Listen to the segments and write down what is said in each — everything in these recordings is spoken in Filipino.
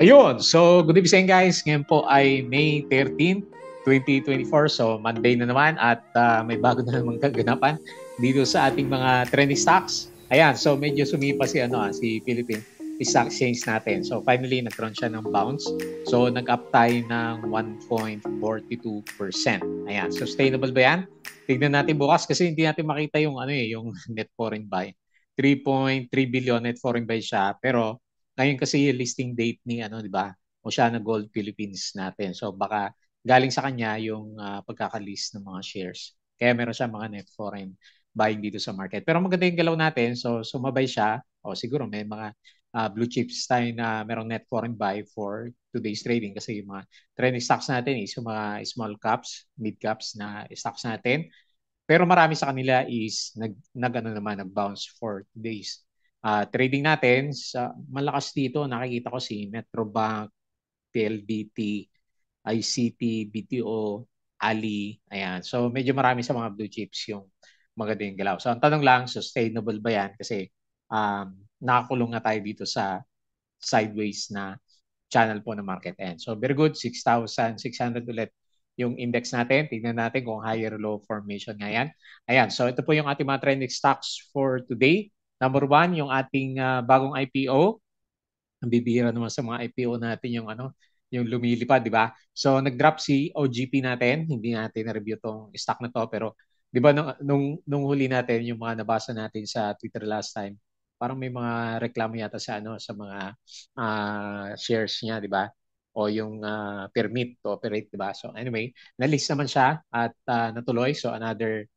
Ayun, so good evening guys. Ngayon po ay May 13, 2024. So Monday na naman at may bago na namang kaganapan dito sa ating mga trending stocks. Ayan, so medyo sumipa si Philippine Stock Exchange natin. So finally nagkaroon siya ng bounce. So nag-up tayo ng 1.42%. Ayan, sustainable ba 'yan? Tignan natin bukas kasi hindi natin makita yung yung net foreign buy. 3.3 billion net foreign buy siya, pero ngayon kasi yung listing date ni di ba? Oceana Gold Philippines natin. So baka galing sa kanya yung pagkaka-list ng mga shares. Kaya meron siya mga net foreign buying dito sa market. Pero maganda yung galaw natin. So sumabay siya. O siguro may mga blue chips tayo na merong net foreign buy for today's trading kasi yung mga trending stocks natin is yung mga small caps, mid caps na stocks natin. Pero marami sa kanila is nag-bounce for today's trading natin. Sa malakas dito, nakikita ko si Metrobank, PLDT, ICT, BTO, Ali. Ayan. So medyo marami sa mga blue chips yung magandang galaw. So ang tanong lang, sustainable ba yan? Kasi nakakulong nga tayo dito sa sideways na channel po ng market end. So very good, 6,600 ulit yung index natin. Tignan natin kung higher low formation nga yan. Ayan, so ito po yung ating mga trending stocks for today. Number one, yung ating bagong IPO. Ang bibihira naman sa mga IPO natin yung lumilipad, di ba? So nag-drop si OGP natin. Hindi natin na-review tong stock na to, pero di ba nung huli natin yung mga nabasa natin sa Twitter last time, parang may mga reklamo yata sa mga shares niya, di ba? O yung permit to operate, di ba? So anyway, na-list naman siya at natuloy. So another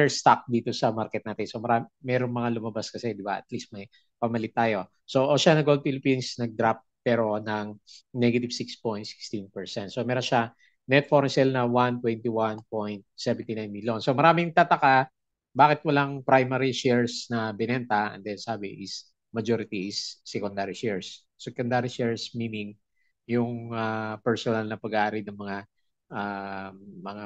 stock dito sa market natin. So merong mga lumabas kasi, di ba? At least may pamalit tayo. So Oceana Gold Philippines nag-drop pero ng negative 6.16%. So meron siya net foreign sale na 121.79 million. So maraming tataka bakit walang primary shares na binenta, and then sabi is majority is secondary shares. Secondary shares meaning yung personal na pag-aari ng mga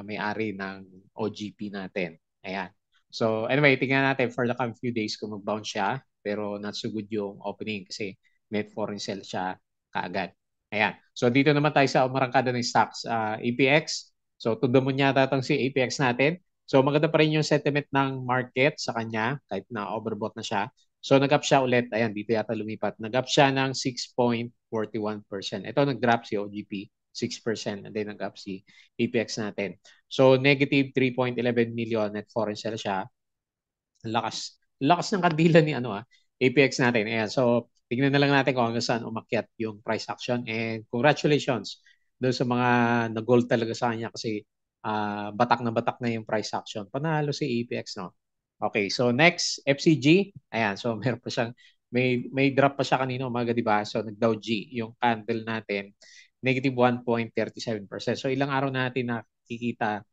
may-ari ng OGP natin. Ayan. So anyway, tingnan natin for the coming few days kung mag-bounce siya, pero not so good yung opening kasi net foreign sale siya kaagad. Ayan. So dito naman tayo sa umarangkada ng stocks, APX. So tundo mo niya tatang si APX natin. So maganda pa rin yung sentiment ng market sa kanya kahit na overbought na siya. So nag-up siya ulit. Ayan, dito yata lumipat. Nag-up siya ng 6.41%. Ito nag-drop si OGP 6% and then nag-up si APX natin. So negative 3.11 million net foreign sale siya. Lakas ng kandila ni APX natin. Ayan, so tingnan na lang natin kung hanggang saan umakyat yung price action, and congratulations doon sa mga nag-gold talaga sa kanya kasi batak na yung price action. Panalo si APX, no? Okay, so next, FCG. Ayan, so meron pa siyang may drop pa siya kanina umaga, di ba? So nag-Dow G yung candle natin negative 1.37%. So ilang araw natin nakikita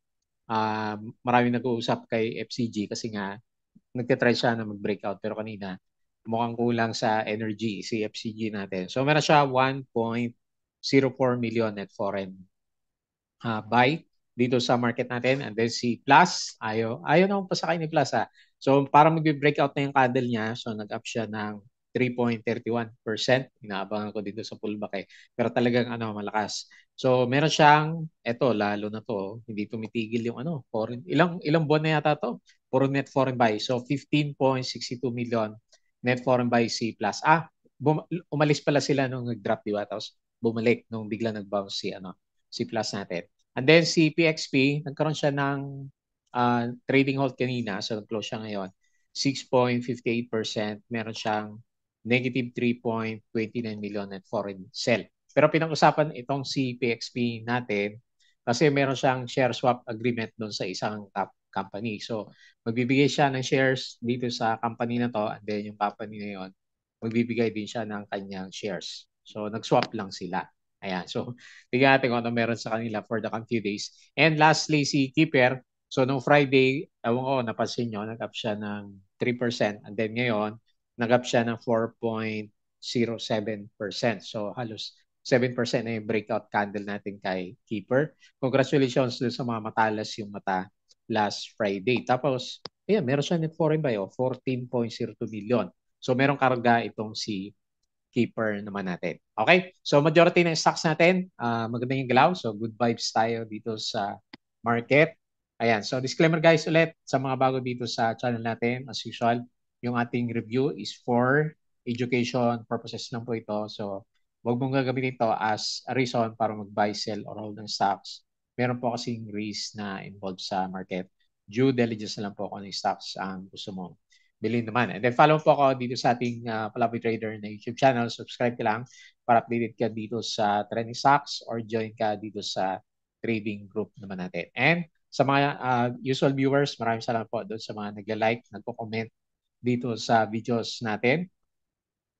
maraming nag-uusap kay FCG kasi nga nagte-try siya na mag-breakout, pero kanina mukhang kulang sa energy si FCG natin. So meron siya 1.04 million net foreign buy dito sa market natin, and then si Plus ayaw naman pa sa kanya ni Plus So parang mag-breakout na yung candle niya, so nag-up siya ng 3.31%. Inaabangan ko dito sa pullback pero talagang malakas. So meron siyang lalo na to, hindi tumitigil yung foreign, ilang buwan na yata to, puro net foreign buy. So 15.62 million net foreign buy si Plus. Umalis pala sila nung nag-drop, di ba? Tapos bumalik nung bigla nag-bounce si Plus natin. And then si PXP, nagkaroon siya ng trading halt kanina, so nag-close siya ngayon. 6.58%, meron siyang negative 3.29 million net foreign sell. Pero pinag-usapan itong si PXP natin kasi meron siyang share swap agreement doon sa isang company. So magbibigay siya ng shares dito sa company na to, and then yung company na yon magbibigay din siya ng kanyang shares. So nag-swap lang sila. Ayan. So tingnan natin kung ano meron sa kanila for the coming few days. And lastly, si Keeper. So nung Friday, ewan ko, napansin nyo, nag-up siya ng 3%. And then ngayon, nag-up siya ng 4.07%. So halos 7% na yung breakout candle natin kay Keeper. Congratulations dun sa mga matalas yung mata last Friday. Tapos, meron siya net foreign buy, 14.02 million. So merong karga itong si keeper naman natin. Okay? So majority ng stocks natin, maganda yung galaw. So good vibes tayo dito sa market. Ayan. So disclaimer guys ulit sa mga bago dito sa channel natin. As usual, yung ating review is for education purposes lang po ito. So huwag mong gagamitin ito as a reason para mag-buy, sell, or hold ng stocks. Meron po kasing risk na involved sa market. Due diligence na lang po kung ano yung stocks ang gusto mo bilhin naman. And then follow po ako dito sa ating Palaboy Trader na YouTube channel. Subscribe ka lang para updated ka dito sa trending stocks or join ka dito sa trading group naman natin. And sa mga usual viewers, maraming salamat po doon sa mga nagla-like, nagpo-comment dito sa videos natin.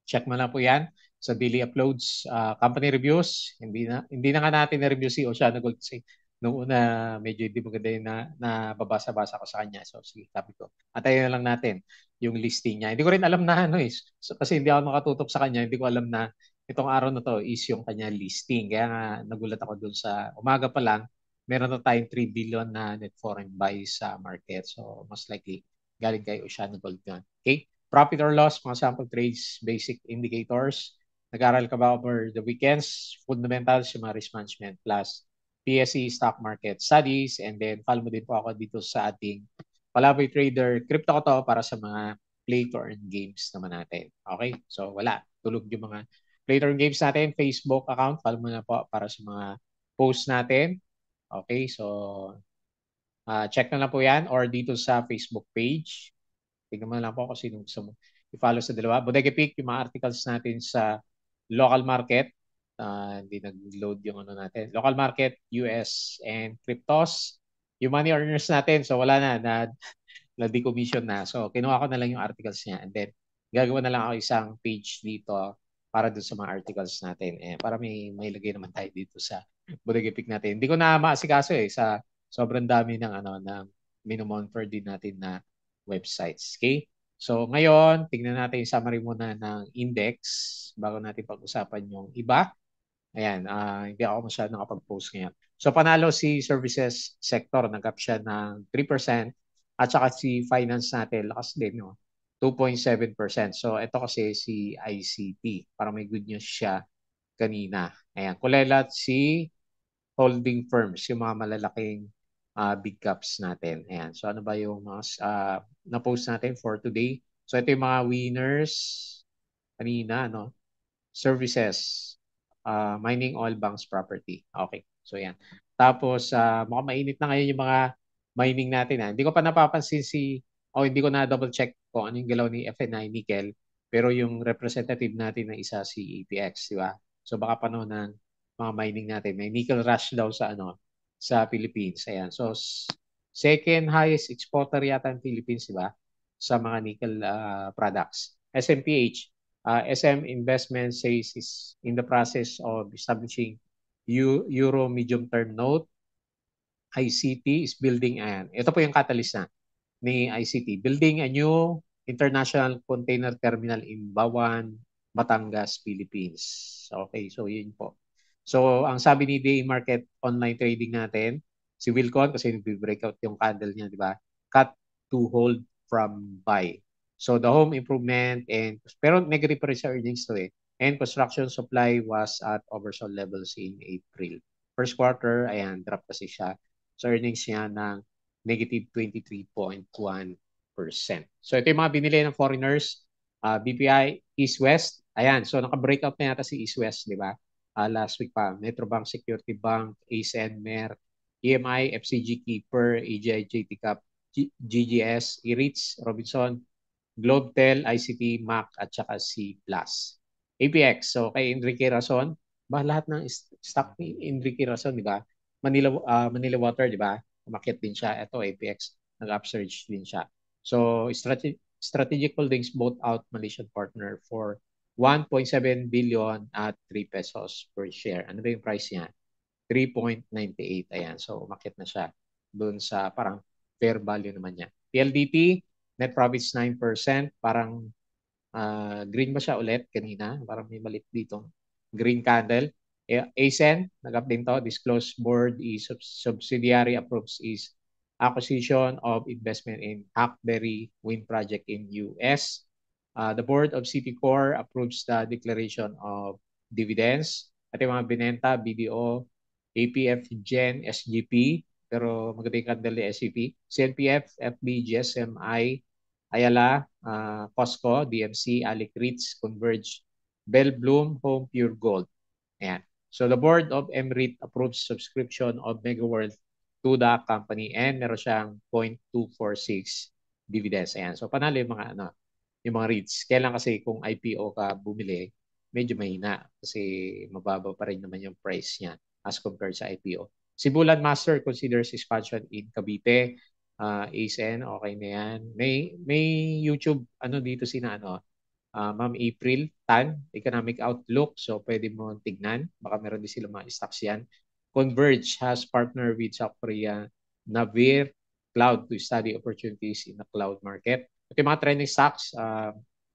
Check mo lang po yan sa daily uploads, company reviews. Hindi na nga natin na-review si Oceano Gold kasi noong una medyo hindi maganda yung nababasa-basa ko sa kanya. So sige, sabi ko, antayin na lang natin yung listing niya. Hindi ko rin alam na ano kasi hindi ako nakatutok sa kanya. Hindi ko alam na itong araw na to is yung kanya listing. Kaya nga nagulat ako dun sa umaga pa lang, meron na tayong 3 billion na net foreign buys sa market. So most likely galing kay Oceano Gold yun. Okay? Profit or loss, mga sample trades, basic indicators. Nag-aral ka ba over the weekends? Fundamentals, yung mga risk management plus PSE stock market studies. And then follow mo din po ako dito sa ating Palaboy Trader Crypto ko to para sa mga play to earn games naman natin. Okay? So wala. Tulog yung mga play to earn games natin. Facebook account, follow mo na po para sa mga posts natin. Okay? So check na lang po yan or dito sa Facebook page. Tingnan mo lang po kung sino gusto mo i-follow sa dalawa. Bodega Peak, yung mga articles natin sa local market. Hindi nag-load yung ano natin. Local market, US, and cryptos. Yung money earners natin, so wala na decommission na. So kinuha ko na lang yung articles niya and then gagawa na lang ako isang page dito para dun sa mga articles natin. Para may lagay naman tayo dito sa Bodega Peak natin. Hindi ko na maasikaso sa sobrang dami ng ng minomonitor din natin na websites. Okay? So ngayon, tingnan natin yung summary muna ng index bago natin pag-usapan yung iba. Ayan, hindi ako masyado nakapag-post ngayon. So panalo si services sector, nag-up siya ng 3% at saka si finance natin, lakas din, no? 2.7%. So ito kasi si ICT, para may good news siya kanina. Ayan, kulelat si holding firms, yung mga malalaking big caps natin. Ayan. So ano ba yung mga na-post natin for today? So ito yung mga winners kanina, no? Services, mining, oil, banks, property. Okay. So yan. Tapos mukhang mainit na ngayon yung mga mining natin. Hindi ko pa napapansin hindi ko na double check kung ano yung galaw ni FNI Nickel. Pero yung representative natin na isa si APX, di ba? So baka panahon ng mga mining natin. May nickel rush daw sa Philippines. Ayan. So second highest exporter yata ng Philippines, di ba? Sa mga nickel products. SMPH, SM Investment says is in the process of establishing Euro Medium Term Note. ICT is building, ito po yung catalyst ni ICT, building a new international container terminal in Bawan, Batangas, Philippines. Okay, so yun po. So ang sabi ni Day Market online trading natin, si Wilcon, kasi nag-breakout yung candle niya, di ba? Cut to hold from buy. So the home improvement pero negative pa rin sa earnings to and construction supply was at oversold levels in April. First quarter, ayan, drop kasi siya. So earnings niya ng negative 23.1%. So ito yung mga binili ng foreigners, BPI, East West. Ayan, so naka-breakout na yata si East West, di ba? Last week pa, Metrobank, Security Bank, ASN, Mer, EMI, FCG, Keeper, AGI, JT Cap, GGS, E-REITs, Robinson, Globetel, ICT, MAC, at saka C+. APX, so kay Enrique Rason, lahat ng stock ni Enrique Rason, di ba? Manila Water, di ba? Umakyat din siya. Ito, APX, nag-upsurge din siya. So, strategic holdings bought out Malaysian partner for 1.7 billion at 3 pesos per share. Ano ba yung price niya? 3.98. Ayan. So, umakyat na siya doon sa parang fair value naman niya. PLDT, net profits 9%. Parang green ba siya ulit kanina? Parang may malit dito. Green candle. ASEN, nag-up din to. Disclosed board is subsidiary approves is acquisition of investment in Hackberry wind project in US. The Board of Citicorp approves the declaration of dividends. At yung mga binenta, BDO, APF, Gen, SGP, pero maganda yung candle ni SCP, CNPF, FB, GSMI, Ayala, Costco, DMC, Alec Ritz, Converge, Bell Bloom, Home Pure Gold. Ayan. So the board of MREIT approves subscription of MegaWorld to the company and meron siyang 0.246 dividends. Ayan. So panalo yung mga yung mga REITs. Kailan kasi kung IPO ka bumili, medyo mahina kasi mababa pa rin naman yung price niya as compared sa IPO. Sibulan Master considers expansion in Cavite. ASN, okay na yan. May YouTube dito sina Ma'am April Tan, Economic Outlook. So pwede mo tignan. Baka meron din sila mga stocks yan. Converge has partnered with South Korea Navir Cloud to study opportunities in the cloud market. At yung mga trending stocks,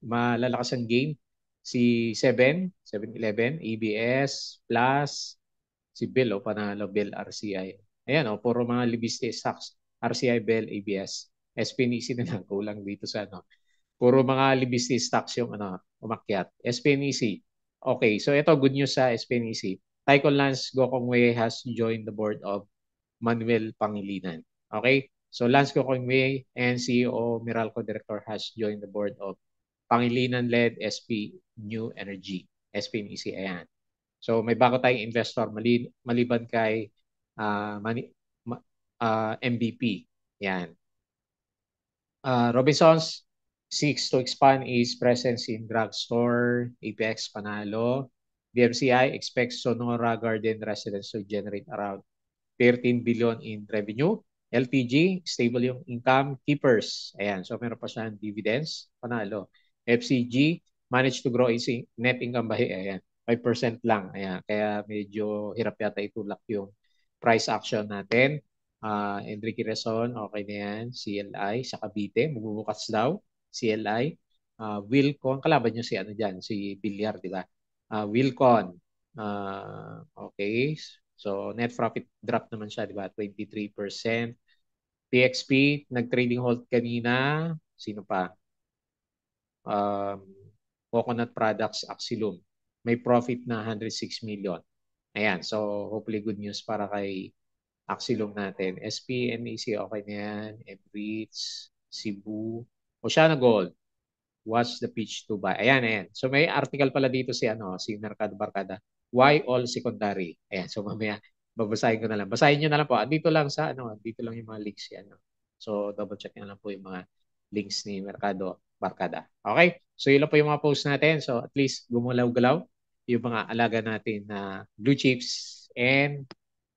malalakas ang gain. Si 7-Eleven, ABS, Plus, si Bell, panalo, Bell, RCI. Ayan, puro mga libiste stocks. RCI, Bell, ABS. SPNEC na lang, kulang dito sa puro mga libiste stocks yung umakyat. SPNEC. Okay, so ito good news sa SPNEC. Tycoon Lance Gokongwei has joined the board of Manuel Pangilinan. Okay? So Lance Gokongwei and CEO Meralco Director has joined the board of Pangilinan-led SP New Energy. SPNEC, ayan. So may bago tayong investor maliban kay MVP. Yan. Robinsons seeks to expand its presence in drugstore, Apex, Panalo. DMCI expects Sonora Garden residents to generate around 13 billion in revenue. LTG, stable yung income. Keepers, ayan. So meron pa siyang dividends. Panalo. FCG, managed to grow its net income by, ayan, 5% lang. Ayan. Kaya medyo hirap yata itulak yung price action natin. Enrique Rezon, okay na yan. CLI sa Cavite, magbubukas daw. CLI. Wilcon, kalaban nyo si dyan, si Villar, di ba? Wilcon, okay. So net profit drop naman siya, di ba? 23%. PXP, nag-trading hold kanina. Sino pa? Coconut Products, Axilum. May profit na 106 million. Ayan, so hopefully good news para kay Axilum natin. SP, NEC, okay na yan. MREITs, Cebu, Oceana Gold. What's the pitch to buy? Ayan, ayan. So may article pala dito si Mercado Barkada. Why all secondary? Ayan, so mamaya babasahin ko na lang. Basahin nyo na lang po. Dito lang dito lang yung mga links yan. So double check nyo lang po yung mga links ni Mercado Barkada. Okay? So yun lang po yung mga post natin. So at least gumulaw-galaw yung mga alaga natin na blue chips and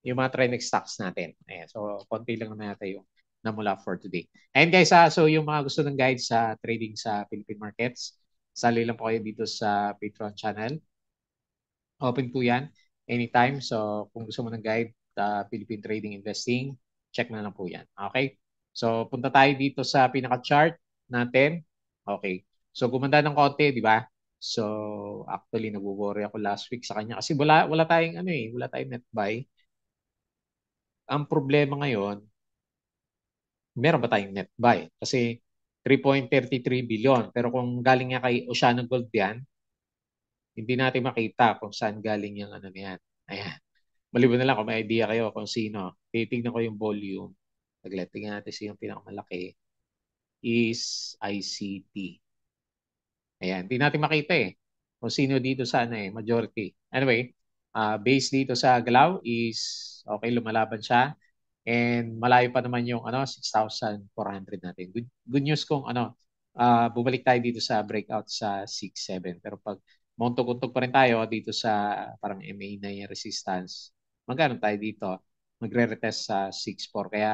yung mga trending stocks natin. Ayan. So konti lang naman natin yung namula for today. And guys, so yung mga gusto ng guide sa trading sa Philippine markets, sali lang po kayo dito sa Patreon channel. Open po yan anytime. So kung gusto mo ng guide sa Philippine trading investing, check na lang po yan. Okay? So punta tayo dito sa pinaka-chart natin. Okay. So gumanda ng konti, di ba? So actually nag-worry ako last week sa kanya kasi wala tayong wala tayong net buy. Ang problema ngayon, meron ba tayong net buy? Kasi 3.33 billion. Pero kung galing nga kay Oceano Gold yan, hindi natin makita kung saan galing yung yan. Ayan. Maliban na lang kung may idea kayo kung sino. Titignan ko yung volume. Saglit, tingnan natin yung pinakamalaki is ICT. Ayan, hindi natin makita kung sino dito sa majority. Anyway, base dito sa galaw is okay, lumalaban siya. And malayo pa naman yung 6,400 natin. Good news kung bumalik tayo dito sa breakout sa 6-7. Pero pag mauntog-untog pa rin tayo dito sa parang MA na yung resistance, magkano tayo dito? Magre-retest sa 6-4. Kaya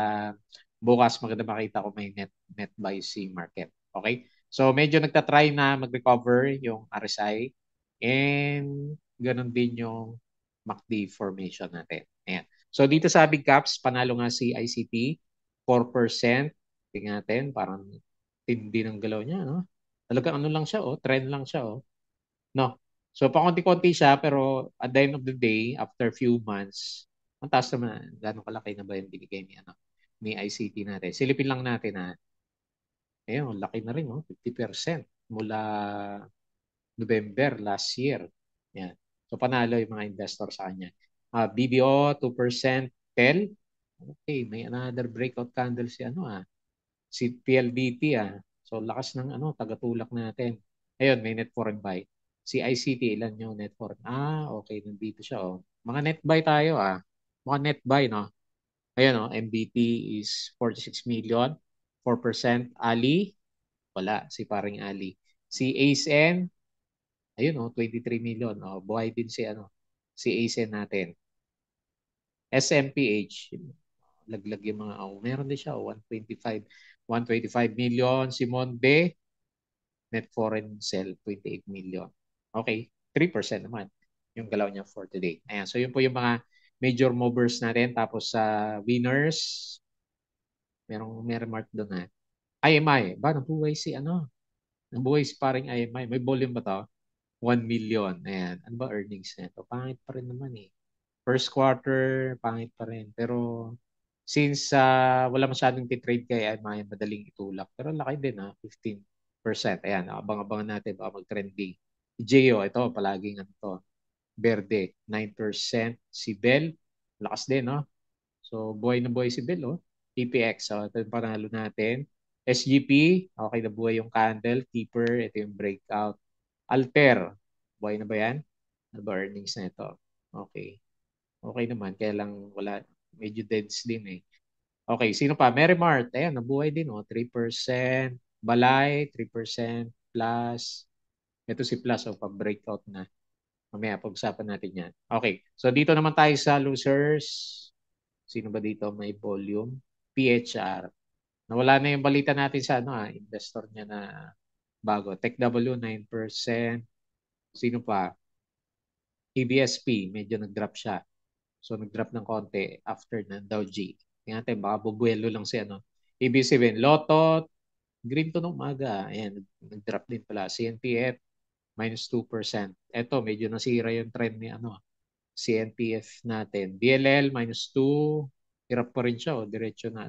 bukas maganda makita ko may net buy si market. Okay? So medyo nagtatry na mag-recover yung RSI and ganun din yung MACD formation natin. Ayan. So dito sa big caps, panalo nga si ICT, 4%. Tingnan natin, parang tindi ng galaw niya, no? Talagang lang siya, trend lang siya, no? So pakonti-konti siya, pero at the end of the day, after few months, ang taas naman, gano'ng kalaki na ba yung binigay ni ICT natin. Silipin lang natin, Ayun, laki na rin, 50% mula November last year. Yan. So panalo yung mga investor sa kanya. BDO, 2%. TEL, okay, may another breakout candle si si PLDT So lakas ng tagatulak natin. Ayun, may net foreign buy. Si ICT, ilan yung net foreign? Okay, nandito siya Mga net buy tayo Mga net buy, no? Ayun, MBT is 46 million, 4%. Ali, wala, si paring Ali. Si ASN, ayun 23 million. Buhay din si ASN natin. SMPH, laglag yung mga, meron din siya, 125 million. Si Monde, net foreign sell, 28 million. Okay, 3% naman yung galaw niya for today. Ayan, so yun po yung mga major movers natin. Tapos sa winners, merong mark doon IMI, nabuhay nabuhay si paring IMI. May volume ba to? 1 million. Ayan. Ano ba earnings nito? Pangit pa rin naman First quarter, pangit pa rin. Pero since wala masyadong titrade kay IMI, madaling itulak. Pero laki din 15%. Ayan, abang-abangan natin baka mag-trending. JO, ito, palaging Verde, 9%. Si Bell, lakas din, no? So, buhay na buhay si Bell, TPX, ito yung panalo natin. SGP, okay na buhay yung candle. Keeper, ito yung breakout. Alter, buhay na ba yan? Ano ba earnings na ito? Okay. Okay naman, kaya lang wala, medyo deads din Okay, sino pa? Merrimart, ayan, nabuhay din 3%. Balay, 3% plus. Ito si Plus, pag-breakout na. Mamaya, pag-usapan natin yan. Okay, so dito naman tayo sa losers. Sino ba dito may volume? PHR. Nawala na yung balita natin sa investor niya na bago. TechW, 9%. Sino pa? EBSP, medyo nag-drop siya. So, nag-drop ng konti after ng Dow G. Tingnan natin, baka bubuelo lang si EB7. Lotto, green to nung umaga. Ayan, nag-drop din pala. CNPF, minus 2%. Ito, medyo nasira yung trend ni CNPF natin. DLL, minus 2. Hirap pa rin siya, diretso na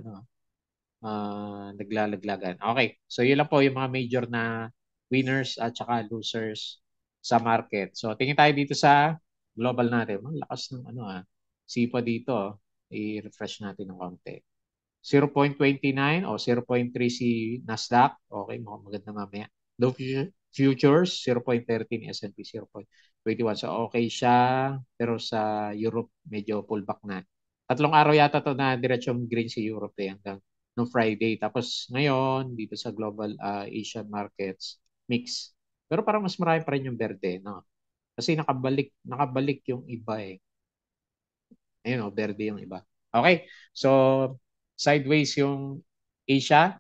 naglalaglagan. Okay, so yun lang po yung mga major na winners at saka losers sa market. So tingin tayo dito sa global natin. Ang lakas ng sipa dito. I-refresh natin ng konti. 0.29 o 0.3 si Nasdaq. Okay, mukhang maganda mamaya. Dow Futures, 0.13, S&P 0.21. So okay siya, pero sa Europe medyo pullback na. Tatlong araw yata to na diretsong green si Europe hanggang no Friday. Tapos ngayon, dito sa global Asian markets, mix. Pero parang mas marami pa rin yung berde, no? Kasi nakabalik yung iba Ayun, berde yung iba. Okay, so sideways yung Asia,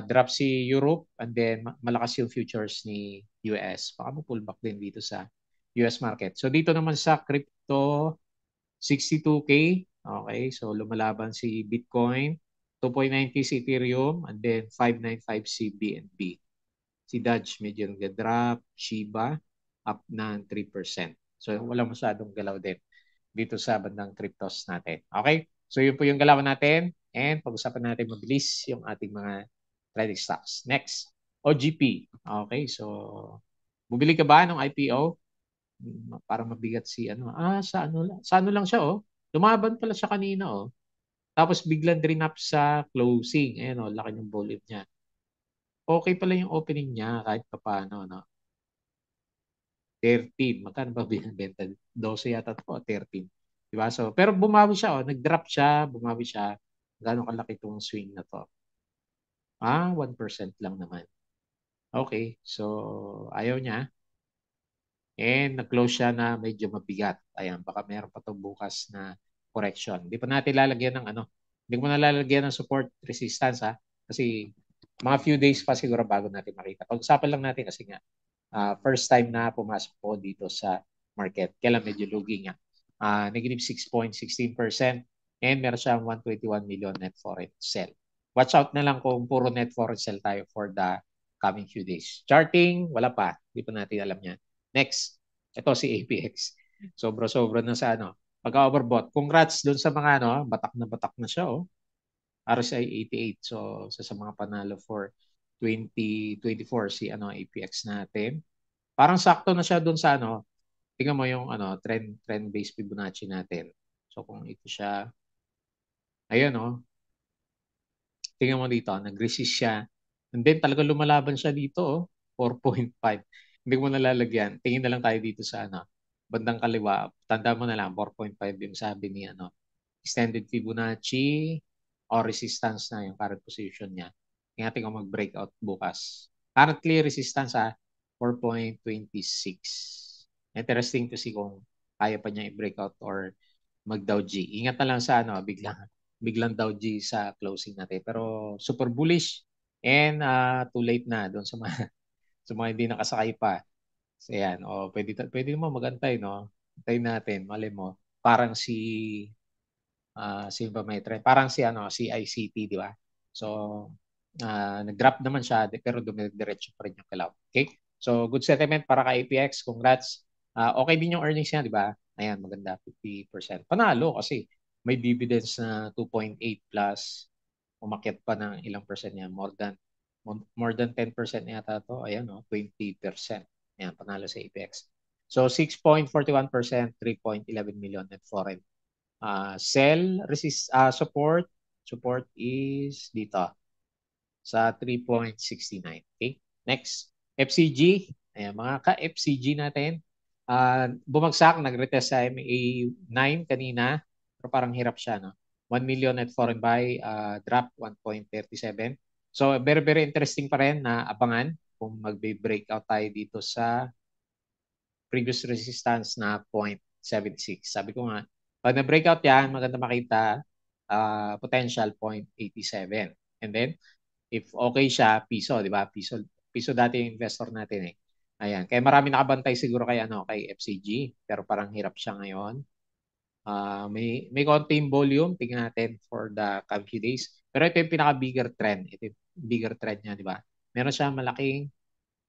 drop si Europe, and then malakas yung futures ni US. Baka mo pullback din dito sa US market. So dito naman sa crypto, 62K. Okay, so lumalaban si Bitcoin, 2.90 si Ethereum, and then 595 si BNB. Si Dodge medyo nag-drop, Shiba up na 3%. So wala masyadong galaw din dito sa bandang cryptos natin. Okay? So yun po yung galawan natin and pag-usapan natin mabilis yung ating mga trading stocks. Next, OGP. Okay, so bumili ka ba ng IPO? Para mabigat si sa ano lang siya Lumaban pala siya kanina Tapos biglang drop sa closing. Ayan laki ng volume niya. Okay pala yung opening niya kahit pa paano, no? 13. Magkano ba binibenta? 12 yata ito, 13. Diba? So, pero bumawi siya, nag-drop siya, bumawi siya. Gano'ng kalaki itong swing na to? 1% lang naman. Okay, so ayaw niya. And nag-close siya na medyo mabigat. Ayan, baka meron pa itong bukas na correction. Hindi pa natin lalagyan ng hindi mo na lalagyan ng support resistance Kasi mga few days pa siguro bago natin makita. Pag-usapan lang natin kasi nga first time na pumasok po dito sa market. Kailan medyo lugi nga. Negative 6.16% and meron siyang 121 million net foreign sell. Watch out na lang kung puro net foreign sell tayo for the coming few days. Charting, wala pa. Hindi pa natin alam yan. Next, ito si APX. Sobra-sobra na sa pagka-overbought. Congrats dun sa mga batak na siya RSI 88. So, sa mga panalo for 2024 si APX natin. Parang sakto na siya doon sa tingnan mo yung trend-based Fibonacci natin. So kung ito siya, ayun tingnan mo dito, nag-resist siya. And then talaga lumalaban siya dito, 4.5. Hindi mo nalalagyan. Tingin na lang tayo dito sa bandang kaliwa. Tanda mo na lang, 4.5 yung sabi ni extended Fibonacci or resistance na yung current position niya. Tingnan kung mag-breakout bukas. Currently, resistance 4.26. Interesting to see kung kaya pa niya i-breakout or mag-Dow G. Ingat na lang sa biglang Dow G sa closing natin. Pero super bullish and too late na doon sa mga sa mga hindi nakasakay pa. So yan, pwede mo magantay, no? Antayin natin, mali mo. Parang si ba may trend? Parang si ICT, di ba? So nag-drop naman siya pero dumidiretso pa rin yung kalaw. Okay? So good sentiment para kay APX. Congrats. Okay din yung earnings niya, di ba? Ayan, maganda, 50%. Panalo kasi may dividends na 2.8 plus umakyat pa ng ilang percent niya. More than 10% yata to. Ayan, 20%. Ayan, panalo sa APX. So 6.41%, 3.11 million net foreign. Support is dito sa 3.69. Okay? Next, FCG. Ayan, mga ka-FCG natin. Bumagsak, nag-retest sa MA9 kanina, pero parang hirap siya, no? 1 million net foreign buy, drop 1.37. So, very, very interesting pa rin na abangan kung mag-breakout tayo dito sa previous resistance na 0.76. Sabi ko nga, pag na-breakout yan, maganda makita potential 0.87. And then, if okay siya, piso, di ba? Piso dati yung investor natin eh. Ayan. Kaya marami nakabantay siguro kay FCG, pero parang hirap siya ngayon. May konting volume, tingnan natin for the coming few days. Pero ito yung pinaka-bigger trend. Ito yung bigger trend niya, di ba? Meron siya malaking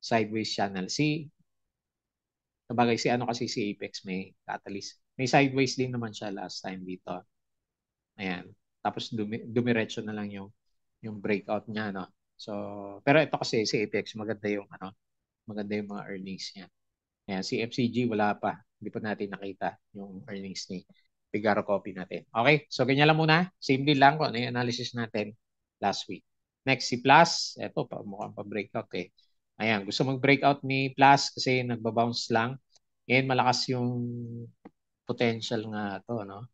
sideways channel. Sabagay kasi si Apex may catalyst. May sideways din naman siya last time dito. Ayan. Tapos dumiretso na lang yung breakout niya, no. So, pero ito kasi si Apex maganda yung mga earnings niya. Ayan, si FCG wala pa. Hindi pa natin nakita yung earnings ni Figaro Copy natin. Okay, so ganyan lang muna. Same din lang kung ano yung analysis natin last week. Next, si Plus. Ito, mukhang pa-breakout eh. Ayan, gusto mag-breakout ni Plus kasi nagbabounce lang. And malakas yung potential nga to, no?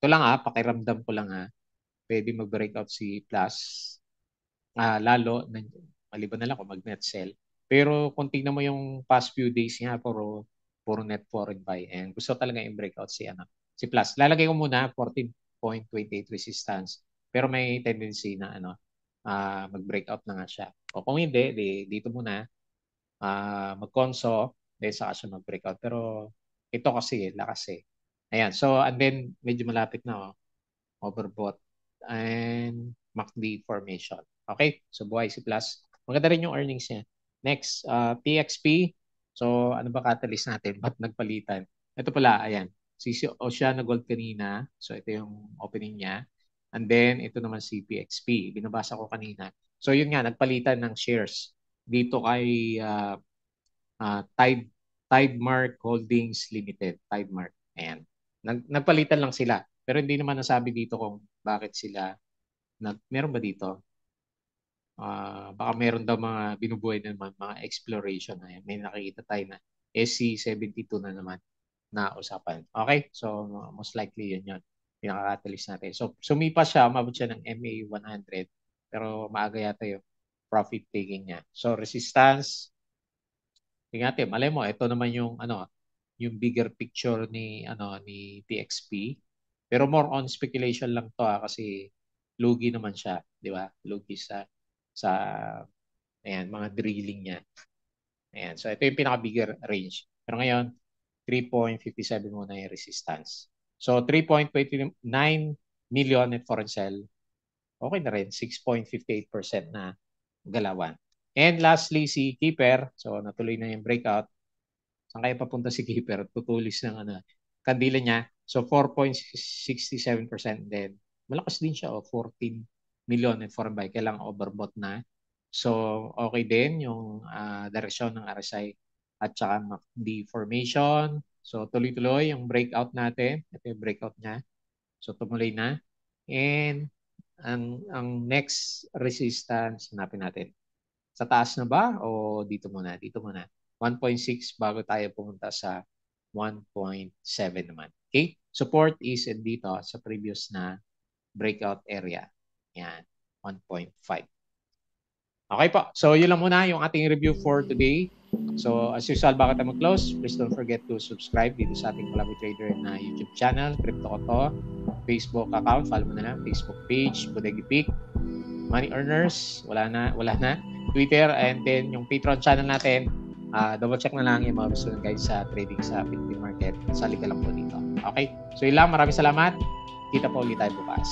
Ito lang pakiramdam ko lang pwede mag-breakout si Plus. Lalo, maliban na lang kung mag-net sell. Pero kung tingnan mo yung past few days niya, puro net foreign buy. And gusto talaga yung breakout si Plus. Lalagay ko muna 14.28 resistance. Pero may tendency na mag-breakout na nga siya. O kung hindi, dito muna mag-conso, then saka siya mag-breakout. Pero ito kasi, lakas eh. Ayan. So, and then, medyo malapit na overbought and MACD formation. Okay? So, buhay si Plus. Maganda rin yung earnings niya. Next, TXP. So, ano ba catalyst natin? Ba't nagpalitan? Ito pala, ayan. Si Oceana Gold kanina. So, ito yung opening niya. And then, ito naman si PXP. Binabasa ko kanina. So, yun nga, nagpalitan ng shares dito kay Tidemark Holdings Limited. Tidemark. Ayan. Nagpalitan lang sila. Pero hindi naman nasabi dito kung bakit sila meron ba dito? Baka meron daw mga binubuhay na naman, mga exploration. Ayan. May nakikita tayo na SC72 na naman na usapan. Okay? So, most likely yun yun. Pinaka-catalyst natin. So, sumipas siya, umabot siya ng MA100. Pero maaga yata yung profit taking niya. So, resistance, tingnan natin, malay mo, ito naman yung bigger picture ni PXP. Pero more on speculation lang to kasi lugi naman siya, di ba? Lugi sa ayan, mga drilling niya. Ayan, so ito yung pinaka-bigger range. Pero ngayon, 3.57 muna yung resistance. So 3.29 million net foreign sell. Okay na rin, 6.58% na galawan. And lastly, si Keeper. So natuloy na yung breakout. Saan kaya papunta si Keeper? Tutulis ng kandila niya. So 4.67% din. Malakas din siya, 14 million in foreign buy. Kailangan overbought na. So, okay din yung direksyon ng RSI at saka MACD formation. So, tuloy-tuloy yung breakout natin. Ito yung breakout niya. So, tumuloy na. And ang next resistance, hanapin natin. Sa taas na ba o dito muna? Dito muna. 1.6 bago tayo pumunta sa 1.7 naman. Okay? Support is dito sa previous na breakout area. Yan. 1.5. Okay po. So, yun lang muna yung ating review for today. So, as usual, bago tayo mag-close, please don't forget to subscribe dito sa ating Kalabay Trader na YouTube channel, Crypto Koto, Facebook account, follow mo na lang, Facebook page, Bodegi Peak, Money Earners, wala na, Twitter, and then yung Patreon channel natin, double check na lang yung mga gusto ng guys sa trading sa Bitcoin market. Sali ka lang po dito. Okay? So, yun lang. Maraming salamat. Kita po ulit tayo bukas.